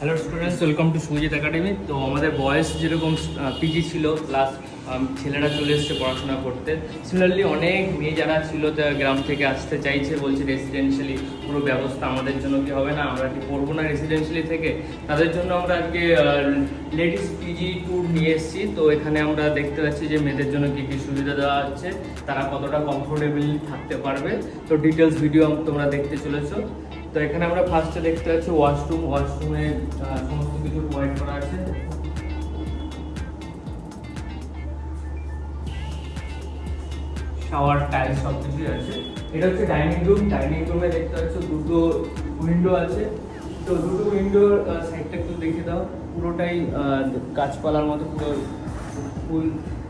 Hello students, welcome to Sujit academy. তো আমাদের বয়েস যেরকম পিজি ছিল, প্লাস ছেলেরা চলে এসছে পড়াশোনা করতে। সিমিলারলি অনেক মেয়ে যারা ছিল গ্রাম থেকে আসতে চাইছে, বলছে রেসিডেন্সিয়ালি পুরো ব্যবস্থা আমাদের জন্য কি হবে না, আমরা কি পড়বো না রেসিডেন্সিয়ালি থেকে। তাদের জন্য আমরা আজকে লেডিস পিজি ট্যুর নিয়ে এসেছি। তো এখানে আমরা দেখতে পাচ্ছি যে মেয়েদের জন্য কী কী সুবিধা দেওয়া হচ্ছে, তারা কতটা কমফোর্টেবলি থাকতে পারবে। তো ডিটেলস ভিডিও তোমরা দেখতে চলেছো। তো এখানে আমরা ফার্স্টে দেখতে পাচ্ছি ওয়াশরুমে সমস্ত কিছু প্রোভাইড করা আছে। শাওয়ার, টাইলস সব কিছুই আছে। এটা হচ্ছে ডাইনিং রুমে দেখতে পাচ্ছ দুটো উইন্ডো আছে। তো দুটো উইন্ডোর সাইডটা একটু দেখে দাও, পুরোটাই গাছপালার মতো পুরো ফুল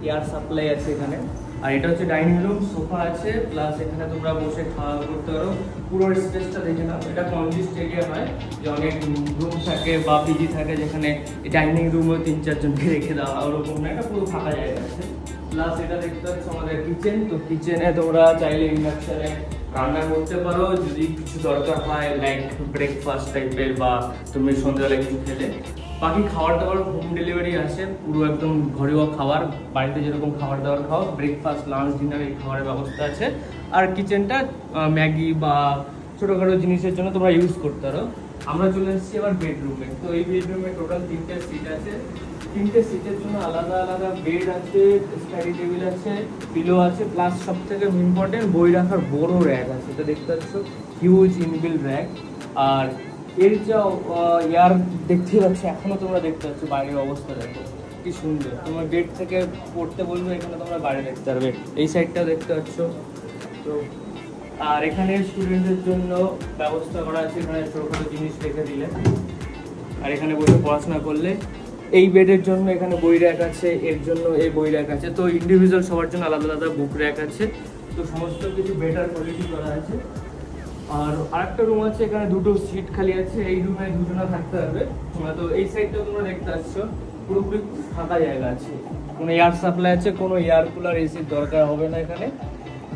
এয়ার সাপ্লাই আছে এখানে। আর এটা হচ্ছে ডাইনিং রুম, সোফা আছে, প্লাস এখানে তোমরা বসে খাওয়া করতে পারো। পুরো স্পেসটা দেখে নাও। এটা কনজিস্ট এরিয়া হয়, যে অনেক রুম থাকে বা পিজি থাকে যেখানে ডাইনিং রুমও 3-4 জনকে রেখে দেওয়া, ওরকম না, এটা পুরো ফাঁকা জায়গা আছে। প্লাস এটা দেখতে পাচ্ছ আমাদের কিচেন। তো কিচেনে তোমরা চাইলে ইন্ডাকশনে রান্না করতে পারো যদি কিছু দরকার হয়, লাইক ব্রেকফাস্ট টাইপের বা তুমি সন্ধ্যাবেলা কিছু খেলে। বাকি খাবার দাবার হোম ডেলিভারি আছে, পুরো একদম ঘরোয়া খাবার, বাড়িতে যেরকম খাবার দাবার খাও, ব্রেকফাস্ট, লাঞ্চ, ডিনার এই খাবারের ব্যবস্থা আছে। আর কিচেনটা ম্যাগি বা ছোটোখাটো জিনিসের জন্য তোমরা ইউজ করতে পারো। আমরা চলে এসেছি এবার বেডরুমে। তো এই বেডরুমে টোটাল 3টে সিট আছে। 3টে সিটের জন্য আলাদা আলাদা বেড আছে, স্টাডি টেবিল আছে, পিলো আছে, প্লাস সব থেকে ইম্পর্টেন্ট বই রাখার বড় র্যাক আছে। তো দেখতে পাচ্ছ হিউজ ইনবিল র্যাক। আর এর যা এয়ার দেখতে পাচ্ছি, এখনো তোমরা দেখতে পাচ্ছ বাইরের অবস্থা দেখো কি সুন্দর। তোমার বেড থেকে পড়তে বলবো, এখানে তোমরা বাইরে দেখতে পারবে। এই সাইডটাও দেখতে পাচ্ছ। তো আর এখানে স্টুডেন্টদের জন্য ব্যবস্থা করা আছে, এখানে ছোটো জিনিস রেখে দিলে আর এখানে বসে পড়াশোনা করলে। এই বেডের জন্য এখানে বই র্যাক আছে, এর জন্য এই বই র্যাক আছে। তো ইন্ডিভিজুয়াল সবার জন্য আলাদা আলাদা বুক র্যাক আছে। তো সমস্ত কিছু বেটার কোয়ালিটি করা আছে। আর আরেকটা রুম আছে, এখানে দুটো সিট খালি আছে, এই রুমে দুজনা থাকতে পারবে। তো এই সাইডটা তোমরা দেখতে পাচ্ছ পুরোপুরি ফাঁকা জায়গা আছে, কোনো এয়ার সাপ্লাই আছে, কোনো এয়ার কুলার এসির দরকার হবে না এখানে।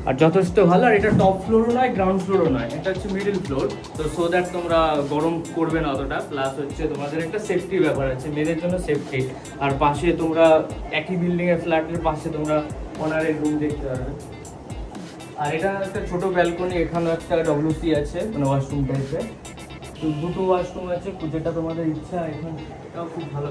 আর যথেষ্ট ভালো। আর এটা টপ ফ্লোরও নয়, গ্রাউন্ড ফ্লোরও নয়, এটা হচ্ছে মিডল ফ্লোর। তো সো দ্যাট তোমরা গরম করবে না অতটা। প্লাস হচ্ছে তোমাদের একটা সেফটি ব্যাপার আছে, মেয়েদের জন্য সেফটি। আর পাশে তোমরা একই বিল্ডিংয়ের ফ্ল্যাটের পাশে তোমরা ওনারের রুম দেখতে পারবে। আর এটা একটা ছোট ব্যালকনি, এখানেও একটা WC আছে, মানে ওয়াশরুম টাইপে। তো দুটো ওয়াশরুম আছে, যেটা তোমাদের ইচ্ছা। এখানটাও খুব ভালো।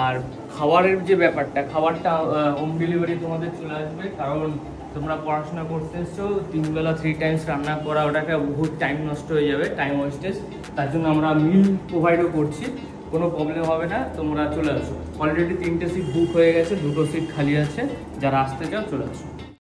আর খাবারের যে ব্যাপারটা, খাবারটা হোম ডেলিভারি তোমাদের চলে আসবে, কারণ তোমরা পড়াশোনা করতে এসছো, 3 বেলা 3 টাইমস রান্না করা, ওটাকে বহুত টাইম নষ্ট হয়ে যাবে, টাইম ওয়েস্টেজ। তার জন্য আমরা মিল প্রোভাইডও করছি, কোনো প্রবলেম হবে না, তোমরা চলে আসো। অলরেডি 3টে সিট বুক হয়ে গেছে, 2টো সিট খালি আছে, যারা আসতে চাও চলে আসো।